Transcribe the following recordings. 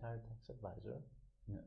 retired tax advisor. Yes.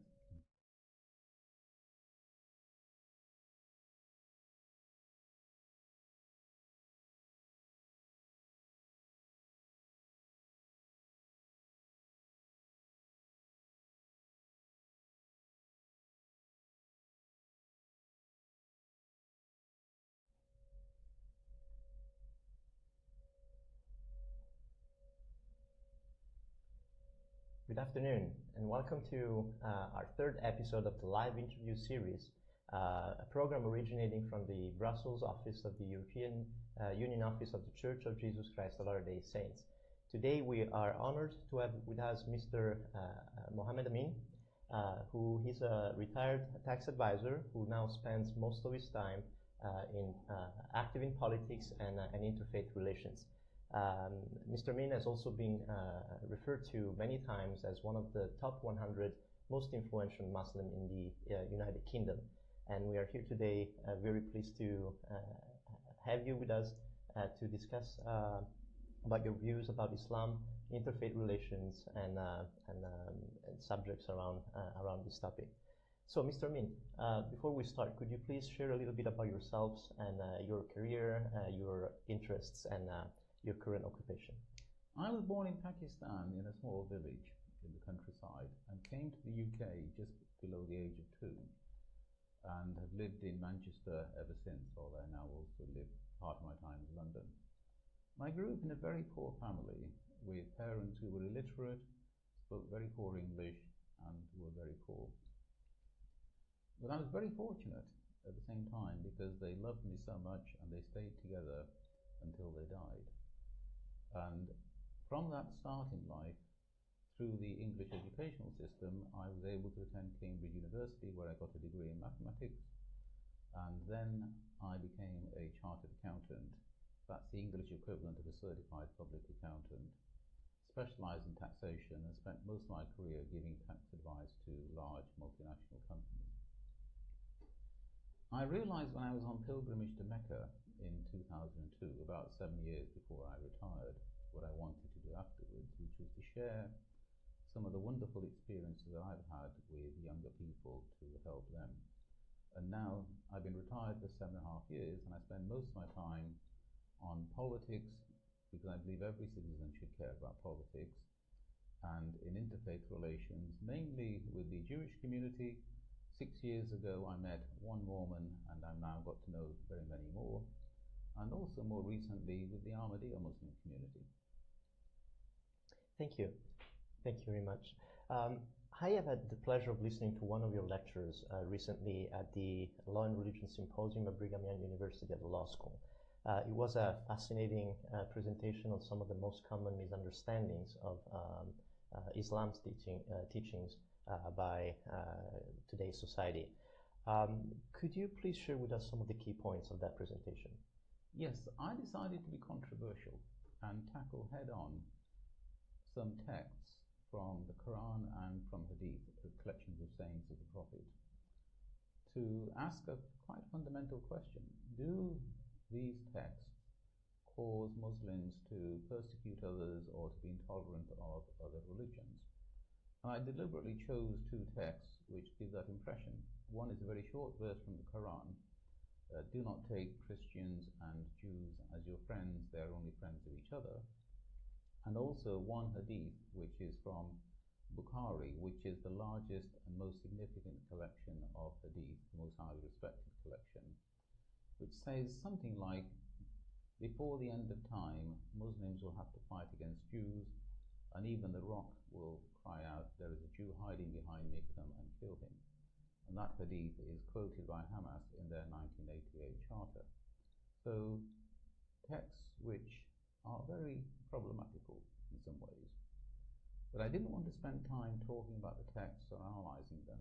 Good afternoon, and welcome to our third episode of the live interview series, a program originating from the Brussels office of the European Union Office of the Church of Jesus Christ of Latter-day Saints. Today we are honored to have with us Mr. Mohammed Amin, who is a retired tax advisor who now spends most of his time active in politics and interfaith relations. Mr. Amin has also been referred to many times as one of the top 100 most influential Muslims in the United Kingdom. And we are here today very pleased to have you with us to discuss about your views about Islam, interfaith relations, and subjects around this topic. So, Mr. Amin, before we start, could you please share a little bit about yourselves and your career, your interests, and your current occupation? I was born in Pakistan in a small village in the countryside and came to the UK just below the age of 2 and have lived in Manchester ever since, although I now also live part of my time in London. I grew up in a very poor family with parents who were illiterate, spoke very poor English and were very poor. But I was very fortunate at the same time because they loved me so much and they stayed together until they died. And from that start in life, through the English educational system, I was able to attend Cambridge University, where I got a degree in mathematics. And then I became a chartered accountant. That's the English equivalent of a certified public accountant, specialized in taxation, and spent most of my career giving tax advice to large multinational companies. I realized when I was on pilgrimage to Mecca in 2002, about 7 years before I retired, what I wanted to do afterwards, which was to share some of the wonderful experiences that I've had with younger people to help them. And now I've been retired for 7.5 years, and I spend most of my time on politics, because I believe every citizen should care about politics, and in interfaith relations, mainly with the Jewish community. 6 years ago, I met one Mormon, and I've now got to know very many more, and also more recently with the Ahmadiyya Muslim community. Thank you. Thank you very much. I have had the pleasure of listening to one of your lectures recently at the Law and Religion Symposium at Brigham Young University at the Law School. It was a fascinating presentation on some of the most common misunderstandings of Islam's teachings by today's society. Could you please share with us some of the key points of that presentation? Yes, I decided to be controversial and tackle head-on some texts from the Quran and from Hadith, the collections of sayings of the Prophet, to ask a quite fundamental question. Do these texts cause Muslims to persecute others or to be intolerant of other religions? And I deliberately chose 2 texts which give that impression. One is a very short verse from the Quran. Do not take Christians and Jews as your friends, they are only friends of each other. And also one hadith, which is from Bukhari, which is the largest and most significant collection of hadith, the most highly respected collection, which says something like, before the end of time, Muslims will have to fight against Jews, and even the rock will cry out, there is a Jew hiding behind me, come and kill him. And that hadith is quoted by Hamas in their 1988 charter. So texts which are very problematical in some ways. But I didn't want to spend time talking about the texts or analysing them.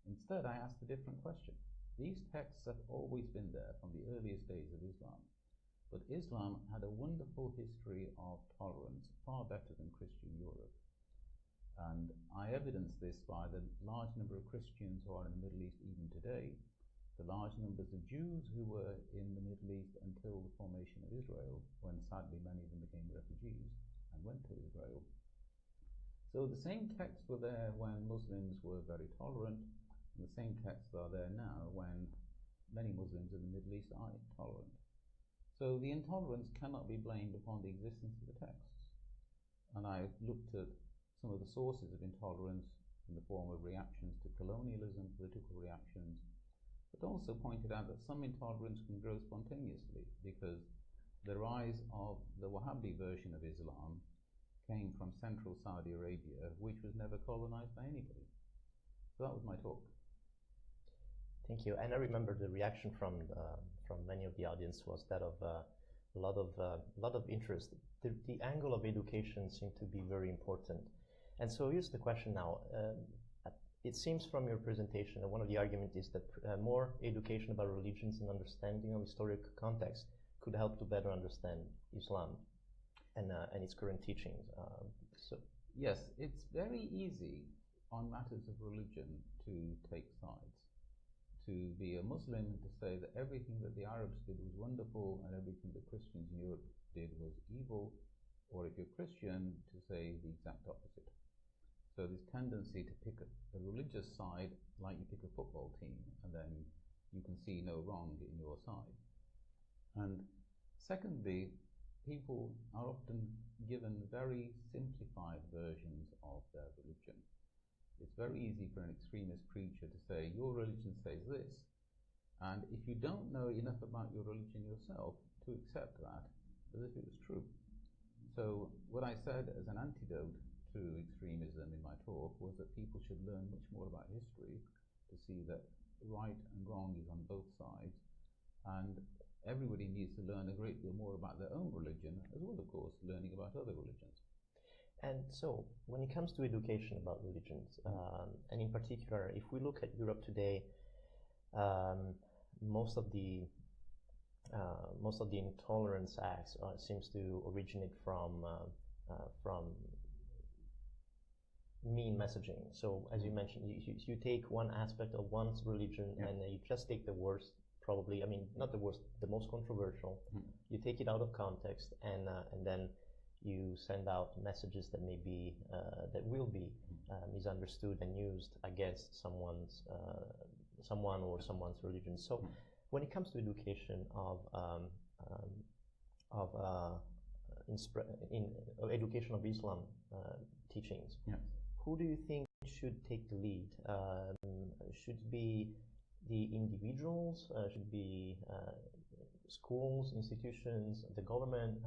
Instead, I asked a different question. These texts have always been there from the earliest days of Islam. But Islam had a wonderful history of tolerance, far better than Christian Europe. And I evidence this by the large number of Christians who are in the Middle East even today, the large numbers of Jews who were in the Middle East until the formation of Israel, when sadly many of them became refugees and went to Israel. So the same texts were there when Muslims were very tolerant, and the same texts are there now when many Muslims in the Middle East are intolerant. So the intolerance cannot be blamed upon the existence of the texts. And I looked at some of the sources of intolerance in the form of reactions to colonialism, political reactions, but also pointed out that some intolerance can grow spontaneously because the rise of the Wahhabi version of Islam came from central Saudi Arabia, which was never colonized by anybody. So that was my talk. Thank you. And I remember the reaction from many of the audience was that of a lot of interest. The angle of education seemed to be very important. And so here's the question now. It seems from your presentation that one of the arguments is that more education about religions and understanding of historical context could help to better understand Islam and its current teachings. Yes, it's very easy on matters of religion to take sides. To be a Muslim and to say that everything that the Arabs did was wonderful and everything that Christians in Europe did was evil, or if you're Christian, to say the exact opposite. So this tendency to pick a religious side like you pick a football team, and then you can see no wrong in your side. And secondly, people are often given very simplified versions of their religion. It's very easy for an extremist preacher to say, your religion says this, and if you don't know enough about your religion yourself, to accept that as if it was true. So what I said as an antidote to extremism in my talk was that people should learn much more about history to see that right and wrong is on both sides, and everybody needs to learn a great deal more about their own religion, as well, of course, learning about other religions. And so, when it comes to education about religions, and in particular, if we look at Europe today, most of the intolerance acts seems to originate from mean messaging. So, as you mentioned, you take one aspect of one's religion and you just take the worst, probably. I mean, not the worst, the most controversial. You take it out of context, and then you send out messages that may be that will be misunderstood and used against someone or someone's religion. So, when it comes to education of education of Islam teachings, who do you think should take the lead? Should it be the individuals? Should it be schools, institutions, the government?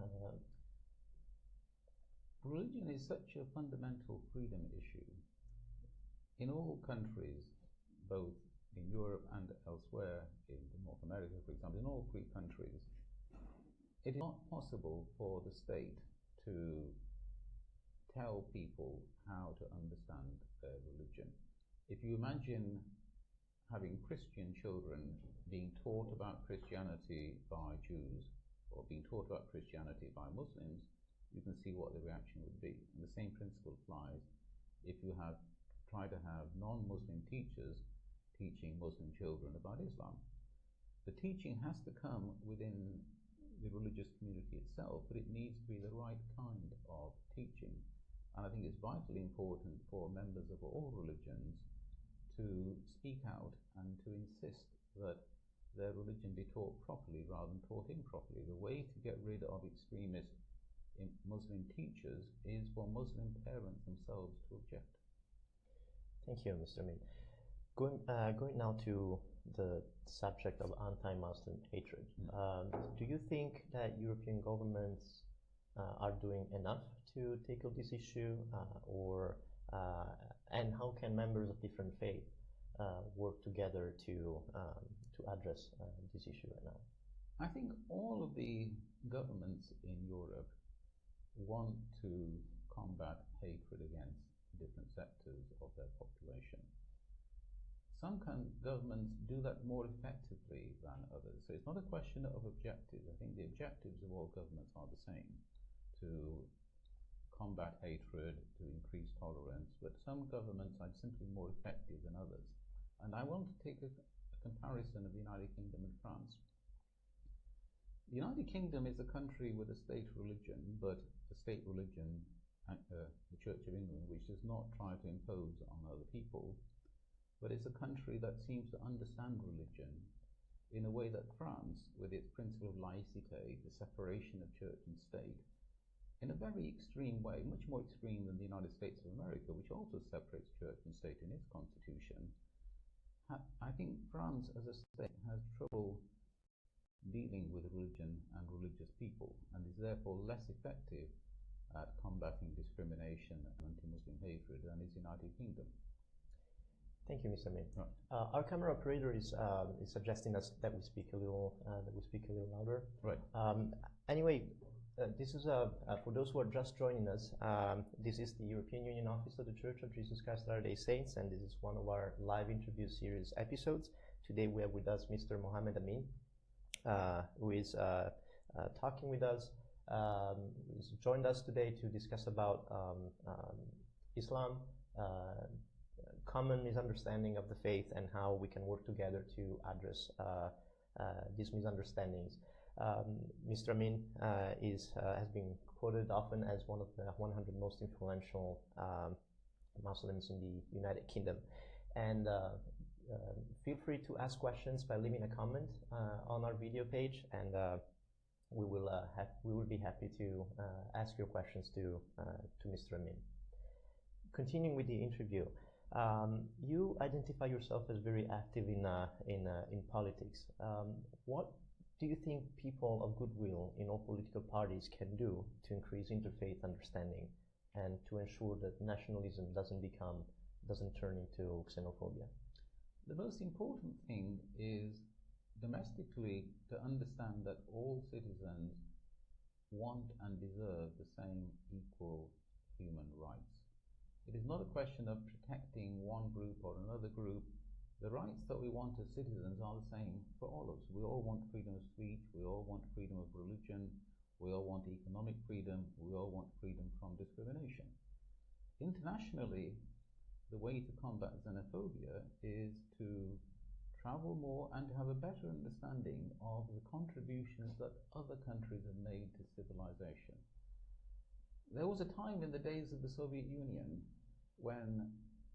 Religion is such a fundamental freedom issue. In all countries, both in Europe and elsewhere, in North America, for example, in all free countries, it is not possible for the state to tell people how to understand their religion. If you imagine having Christian children being taught about Christianity by Jews, or being taught about Christianity by Muslims, you can see what the reaction would be. And the same principle applies if you try to have non-Muslim teachers teaching Muslim children about Islam. The teaching has to come within the religious community itself, but it needs to be the right kind of teaching. And I think it's vitally important for members of all religions to speak out and to insist that their religion be taught properly rather than taught improperly. The way to get rid of extremist Muslim teachers is for Muslim parents themselves to object. Thank you, Mr. Amin. Going now to the subject of anti-Muslim hatred. Do you think that European governments are doing enough to tackle this issue, and how can members of different faiths work together to address this issue right now? I think all of the governments in Europe want to combat hatred against different sectors of their population. Some governments do that more effectively than others. So it's not a question of objectives. I think the objectives of all governments are the same, to combat hatred, to increase tolerance, but some governments are simply more effective than others. And I want to take a comparison of the United Kingdom and France. The United Kingdom is a country with a state religion, but a state religion the Church of England, which does not try to impose on other people, but it's a country that seems to understand religion in a way that France, with its principle of laïcité, the separation of church and state, in a very extreme way, much more extreme than the United States of America, which also separates church and state in its constitution. I think France as a state has trouble dealing with religion and religious people, and is therefore less effective at combating discrimination and anti-Muslim hatred than is the United Kingdom. Thank you, Mr. Amin. Right. Our camera operator is suggesting us that we speak a little louder. Right. Anyway, this is for those who are just joining us. This is the European Union Office of the Church of Jesus Christ of Latter-day Saints, and this is one of our live interview series episodes. Today we have with us Mr. Mohammed Amin, who is talking with us. He's joined us today to discuss about Islam, common misunderstanding of the faith, and how we can work together to address these misunderstandings. Mr. Amin has been quoted often as one of the 100 most influential Muslims in the United Kingdom. And feel free to ask questions by leaving a comment on our video page, and we will be happy to ask your questions to Mr. Amin. Continuing with the interview, you identify yourself as very active in politics. What do you think people of goodwill in all political parties can do to increase interfaith understanding and to ensure that nationalism doesn't turn into xenophobia? The most important thing is domestically to understand that all citizens want and deserve the same equal human rights. It is not a question of protecting one group or another group. The rights that we want as citizens are the same for all of us. We all want freedom of speech, we all want freedom of religion, we all want economic freedom, we all want freedom from discrimination. Internationally, the way to combat xenophobia is to travel more and to have a better understanding of the contributions that other countries have made to civilization. There was a time in the days of the Soviet Union when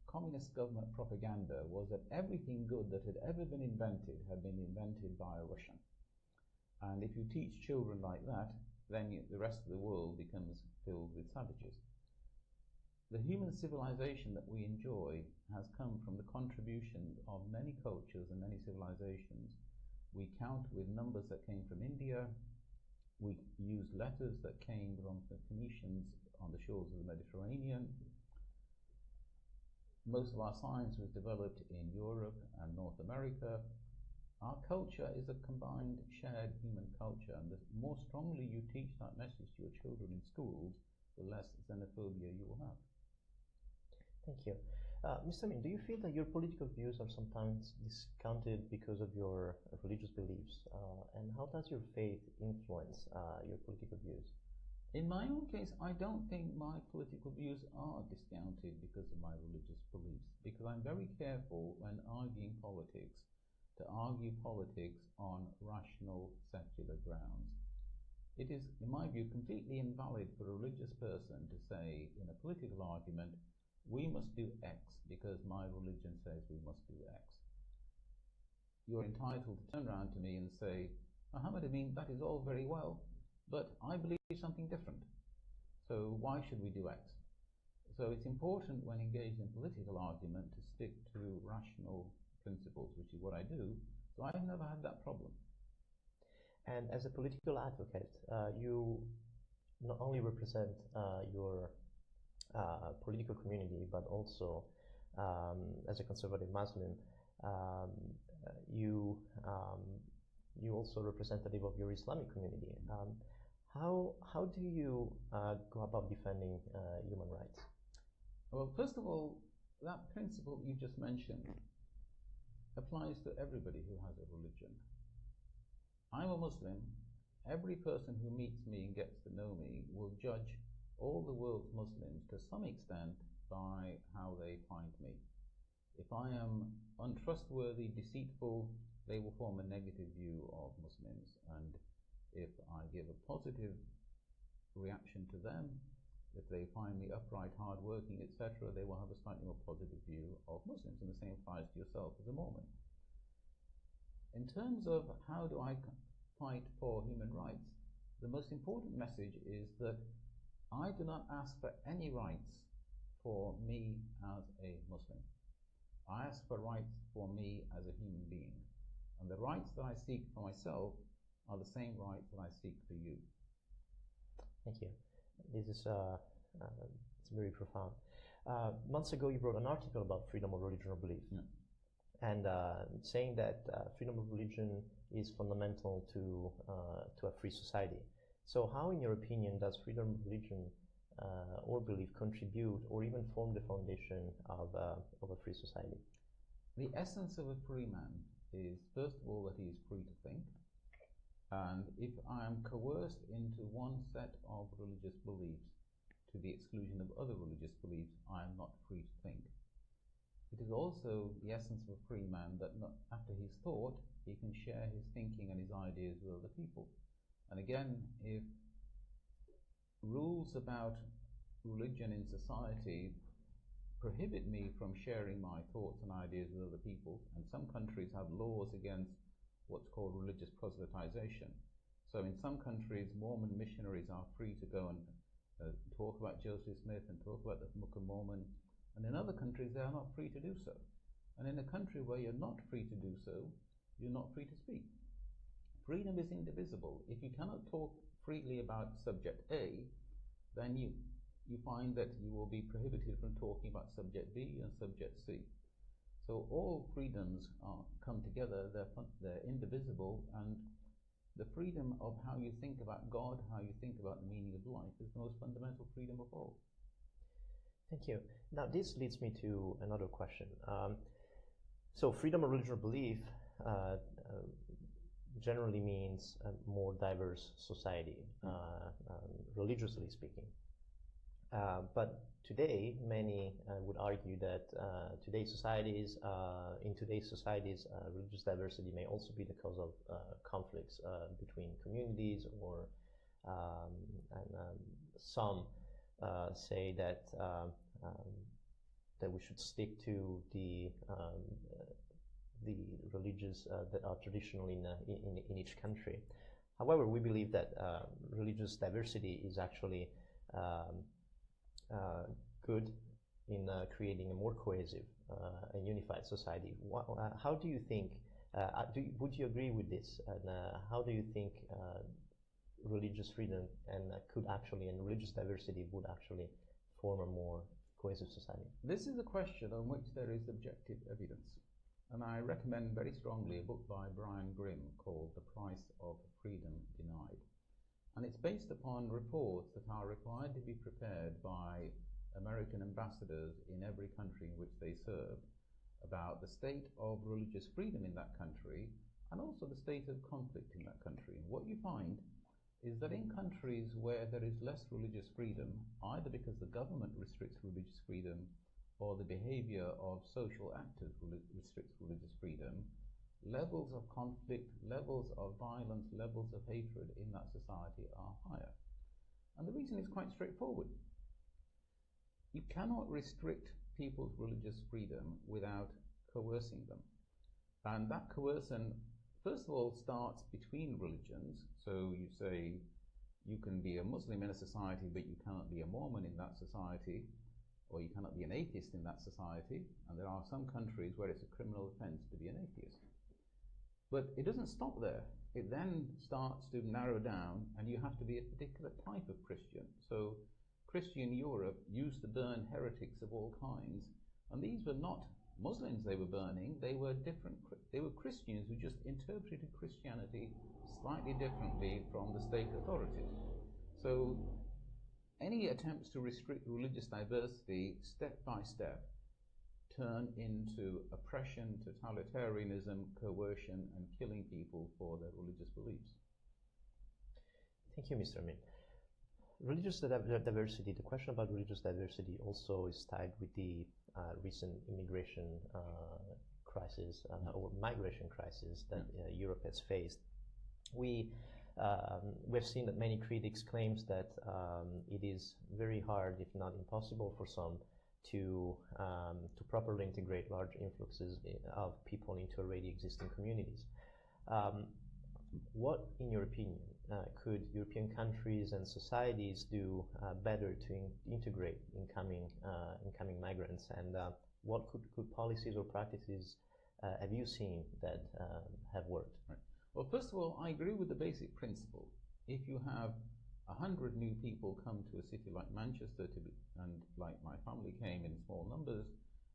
communist government propaganda was that everything good that had ever been invented had been invented by a Russian. And if you teach children like that, then the rest of the world becomes filled with savages. The human civilization that we enjoy has come from the contributions of many cultures and many civilizations. We count with numbers that came from India. We use letters that came from the Phoenicians on the shores of the Mediterranean. Most of our science was developed in Europe and North America. Our culture is a combined, shared human culture, and the more strongly you teach that message to your children in schools, the less xenophobia you will have. Thank you. Mr. Amin, do you feel that your political views are sometimes discounted because of your religious beliefs? And how does your faith influence your political views? In my own case, I don't think my political views are discounted because of my religious beliefs, because I'm very careful when arguing politics to argue politics on rational, secular grounds. It is, in my view, completely invalid for a religious person to say in a political argument, we must do X because my religion says we must do X. You're entitled to turn around to me and say, Mohammed Amin, that is all very well, but I believe something different. So why should we do X? So it's important when engaged in political argument to stick to rational principles, which is what I do. So I've never had that problem. And as a political advocate, you not only represent your political community, but also as a conservative Muslim, you also representative of your Islamic community. How do you go about defending human rights? Well, first of all, that principle you just mentioned applies to everybody who has a religion. I'm a Muslim. Every person who meets me and gets to know me will judge all the world's Muslims to some extent by how they find me. If I am untrustworthy, deceitful, they will form a negative view of Muslims. And if I give a positive reaction to them, if they find me upright, hard-working, etc., they will have a slightly more positive view of Muslims, and the same applies to yourself as a Mormon. In terms of how do I fight for human rights, the most important message is that I do not ask for any rights for me as a Muslim. I ask for rights for me as a human being. And the rights that I seek for myself are the same rights that I seek for you. Thank you. This is it's very profound. Months ago, you wrote an article about freedom of religion or belief, and saying that freedom of religion is fundamental to a free society. So, how, in your opinion, does freedom of religion or belief contribute or even form the foundation of a free society? The essence of a free man is, first of all, that he is free to think. And if I am coerced into one set of religious beliefs to the exclusion of other religious beliefs, I am not free to think. It is also the essence of a free man that after he's thought, he can share his thinking and his ideas with other people. And again, if rules about religion in society prohibit me from sharing my thoughts and ideas with other people, and some countries have laws against what's called religious proselytization. So in some countries, Mormon missionaries are free to go and talk about Joseph Smith and talk about the Book of Mormon, and in other countries they are not free to do so. And in a country where you're not free to do so, you're not free to speak. Freedom is indivisible. If you cannot talk freely about subject A, then you find that you will be prohibited from talking about subject B and subject C. So all freedoms come together, they're indivisible, and the freedom of how you think about God, how you think about the meaning of life is the most fundamental freedom of all. Thank you. Now this leads me to another question. So freedom of religion or belief generally means a more diverse society, religiously speaking. But today, many would argue that in today's societies, religious diversity may also be the cause of conflicts between communities, or some say that that we should stick to the religions that are traditional in each country. However, we believe that religious diversity is actually good in creating a more cohesive and unified society. How do you think, would you agree with this? And how do you think religious freedom and religious diversity would actually form a more cohesive society? This is a question on which there is objective evidence. And I recommend very strongly a book by Brian Grimm called The Price of Freedom Denied. And it's based upon reports that are required to be prepared by American ambassadors in every country in which they serve about the state of religious freedom in that country and also the state of conflict in that country. And what you find is that in countries where there is less religious freedom, either because the government restricts religious freedom or the behavior of social actors restricts religious freedom, levels of conflict, levels of violence, levels of hatred in that society are higher. And the reason is quite straightforward. You cannot restrict people's religious freedom without coercing them. And that coercion, first of all, starts between religions. So you say you can be a Muslim in a society, but you cannot be a Mormon in that society, or you cannot be an atheist in that society. And there are some countries where it's a criminal offense to be an atheist. But it doesn't stop there. It then starts to narrow down, and you have to be a particular type of Christian. So Christian Europe used to burn heretics of all kinds, and these were not Muslims they were burning, they were different. They were Christians who just interpreted Christianity slightly differently from the state authorities. So any attempts to restrict religious diversity step by step turn into oppression, totalitarianism, coercion, and killing people for their religious beliefs. Thank you, Mr. Amin. Religious diversity, the question about religious diversity also is tied with the recent immigration crisis or migration crisis that Europe has faced. We We've seen that many critics claims that it is very hard, if not impossible, for some to properly integrate large influxes of people into already existing communities. What, in your opinion, could European countries and societies do better to integrate incoming migrants, and what could policies or practices have you seen that have worked? Right. Well, first of all, I agree with the basic principle. If you have 100 new people come to a city like Manchester, and like my family came in small numbers,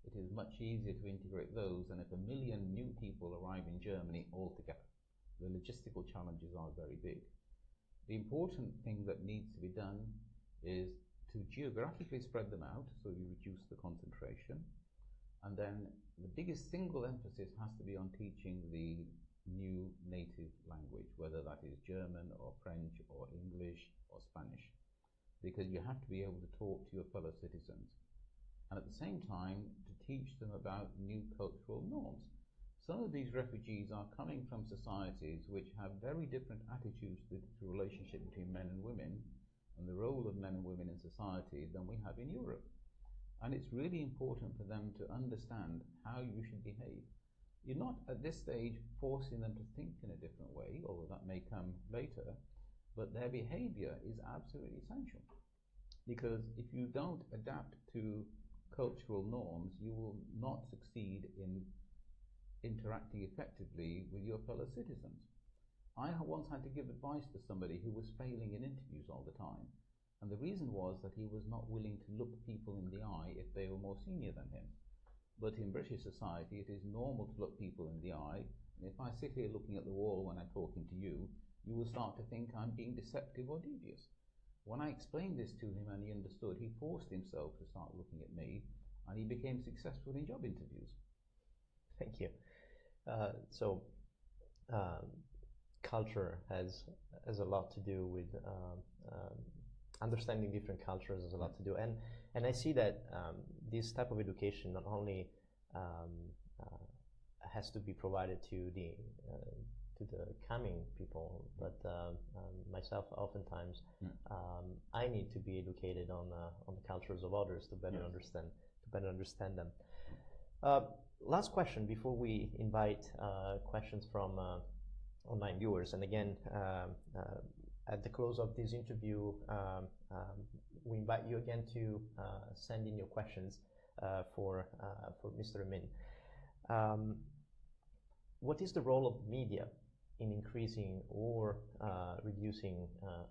it is much easier to integrate those than if 1 million new people arrive in Germany altogether. The logistical challenges are very big. The important thing that needs to be done is to geographically spread them out so you reduce the concentration. And then the biggest single emphasis has to be on teaching the new native language, whether that is German or French or English or Spanish, because you have to be able to talk to your fellow citizens. And at the same time, to teach them about new cultural norms. Some of these refugees are coming from societies which have very different attitudes to the relationship between men and women and the role of men and women in society than we have in Europe. And it's really important for them to understand how you should behave. You're not at this stage forcing them to think in a different way, although that may come later, but their behavior is absolutely essential. Because if you don't adapt to cultural norms, you will not succeed in interacting effectively with your fellow citizens. I once had to give advice to somebody who was failing in interviews all the time, and the reason was that he was not willing to look people in the eye if they were more senior than him. But in British society, it is normal to look people in the eye, and if I sit here looking at the wall when I'm talking to you, you will start to think I'm being deceptive or devious. When I explained this to him and he understood, he forced himself to start looking at me, and he became successful in job interviews. Thank you. Culture has a lot to do with understanding different cultures has a lot to do, and I see that this type of education not only has to be provided to the coming people, but myself oftentimes I need to be educated on the cultures of others to better understand them. Last question before we invite questions from online viewers. And again, at the close of this interview, we invite you again to send in your questions for Mr. Amin. What is the role of media in increasing or reducing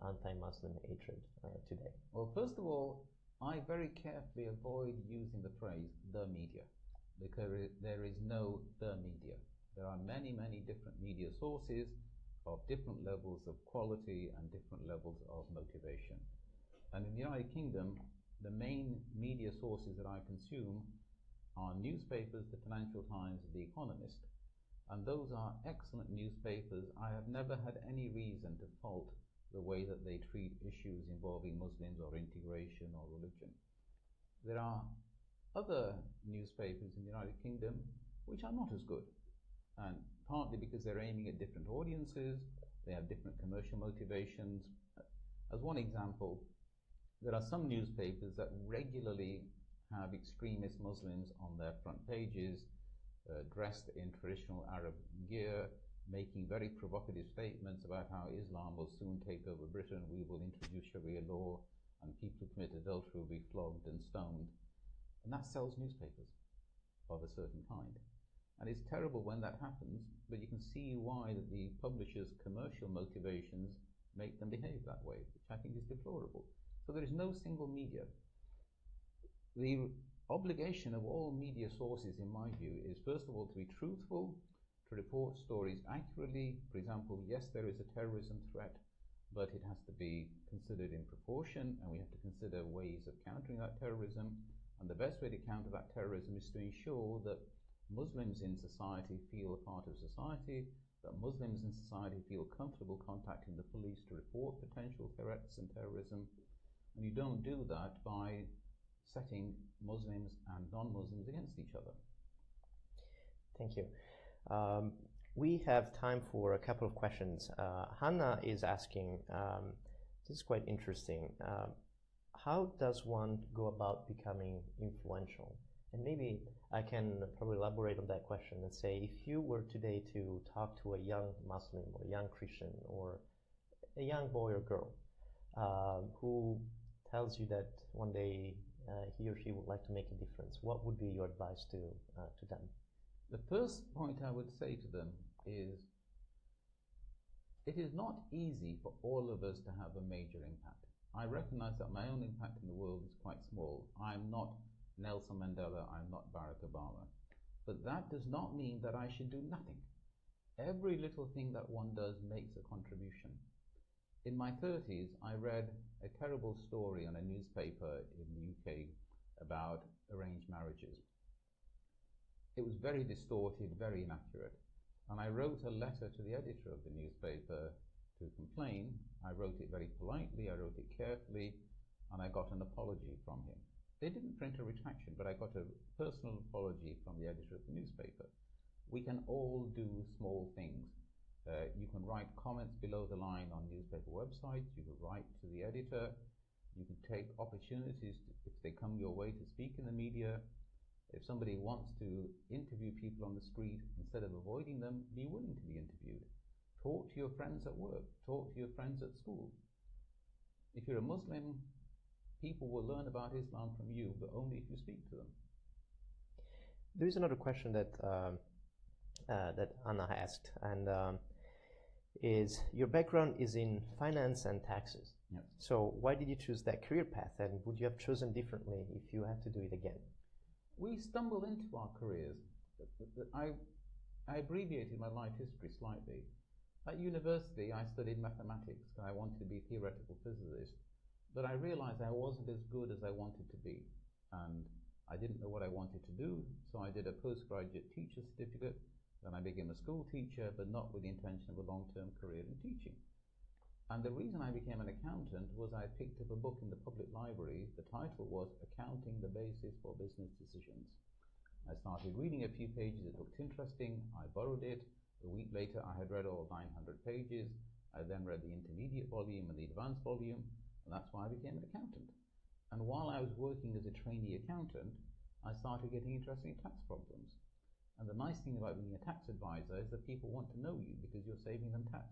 anti-Muslim hatred today? Well, first of all, I very carefully avoid using the phrase "the media," because there is no "the media." There are many, many different media sources of different levels of quality and different levels of motivation. And in the United Kingdom, the main media sources that I consume are newspapers, the Financial Times, The Economist. And those are excellent newspapers. I have never had any reason to fault the way that they treat issues involving Muslims or integration or religion. There are other newspapers in the United Kingdom which are not as good, and partly because they're aiming at different audiences, they have different commercial motivations. As one example, there are some newspapers that regularly have extremist Muslims on their front pages, dressed in traditional Arab gear, making very provocative statements about how Islam will soon take over Britain, we will introduce Sharia law, and people who commit adultery will be flogged and stoned. And that sells newspapers of a certain kind. And it's terrible when that happens, but you can see why the publishers' commercial motivations make them behave that way, which I think is deplorable. So there is no single media. The obligation of all media sources, in my view, is first of all to be truthful, to report stories accurately. For example, yes, there is a terrorism threat, but it has to be considered in proportion, and we have to consider ways of countering that terrorism. And the best way to counter that terrorism is to ensure that Muslims in society feel a part of society, that Muslims in society feel comfortable contacting the police to report potential threats and terrorism. And you don't do that by setting Muslims and non-Muslims against each other. Thank you. We have time for a couple of questions. Hannah is asking, this is quite interesting. How does one go about becoming influential? And maybe I can probably elaborate on that question and say, if you were today to talk to a young Muslim or a young Christian or a young boy or girl who tells you that one day he or she would like to make a difference, what would be your advice to them? The first point I would say to them is, it is not easy for all of us to have a major impact. I recognize that my own impact in the world is quite small. I'm not Nelson Mandela, I'm not Barack Obama. But that does not mean that I should do nothing. Every little thing that one does makes a contribution. In my 30s, I read a terrible story on a newspaper in the UK about arranged marriages. It was very distorted, very inaccurate. And I wrote a letter to the editor of the newspaper to complain. I wrote it very politely, I wrote it carefully, and I got an apology from him. They didn't print a retraction, but I got a personal apology from the editor of the newspaper. We can all do small things. You can write comments below the line on newspaper websites, you can write to the editor, you can take opportunities if they come your way to speak in the media. If somebody wants to interview people on the street, instead of avoiding them, be willing to be interviewed. Talk to your friends at work, talk to your friends at school. If you're a Muslim, people will learn about Islam from you, but only if you speak to them. There is another question that that Anna asked, and is your background is in finance and taxes. Yes. So why did you choose that career path, and would you have chosen differently if you had to do it again? We stumble into our careers. I abbreviated my life history slightly. At university, I studied mathematics and I wanted to be a theoretical physicist, but I realized I wasn't as good as I wanted to be, and I didn't know what I wanted to do, so I did a postgraduate teacher certificate. Then I became a school teacher, but not with the intention of a long-term career in teaching. And the reason I became an accountant was I picked up a book in the public library. The title was Accounting: The Basis for Business Decisions. I started reading a few pages, it looked interesting, I borrowed it. A week later I had read all 900 pages. I then read the intermediate volume and the advanced volume, and that's why I became an accountant. And while I was working as a trainee accountant, I started getting interested in tax problems. And the nice thing about being a tax advisor is that people want to know you because you're saving them tax.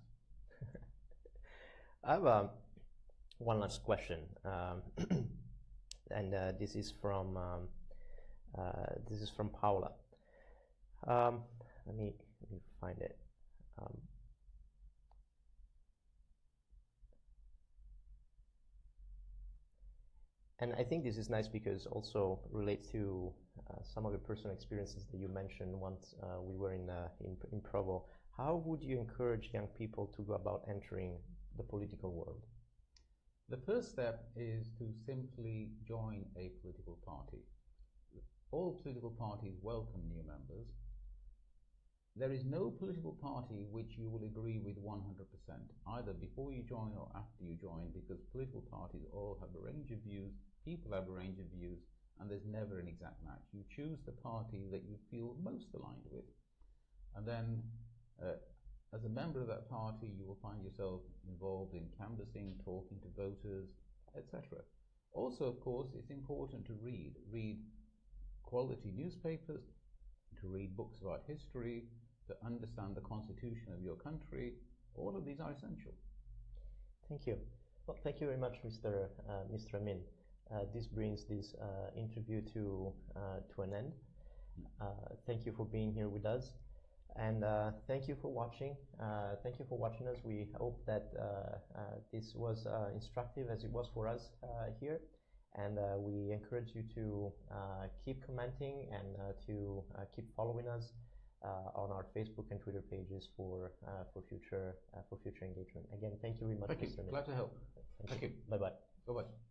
I have one last question, and this is from Paula. Let me find it. And I think this is nice because also relates to some of the personal experiences that you mentioned once we were in Provo. How would you encourage young people to go about entering the political world? The first step is to simply join a political party. All political parties welcome new members. There is no political party which you will agree with 100%, either before you join or after you join, because political parties all have a range of views, people have a range of views, and there's never an exact match. You choose the party that you feel most aligned with. And then, as a member of that party, you will find yourself involved in canvassing, talking to voters, etc. Also, of course, it's important to read quality newspapers, to read books about history, to understand the constitution of your country. All of these are essential. Thank you. Well, thank you very much, Mr. Amin. This brings this interview to an end. Thank you for being here with us, and thank you for watching. Thank you for watching us. We hope that this was instructive as it was for us here. And we encourage you to keep commenting and to keep following us on our Facebook and Twitter pages for future engagement. Again, thank you very much, Thank you. Mr. Amin. Glad to help. Thank you. Bye bye. Bye bye.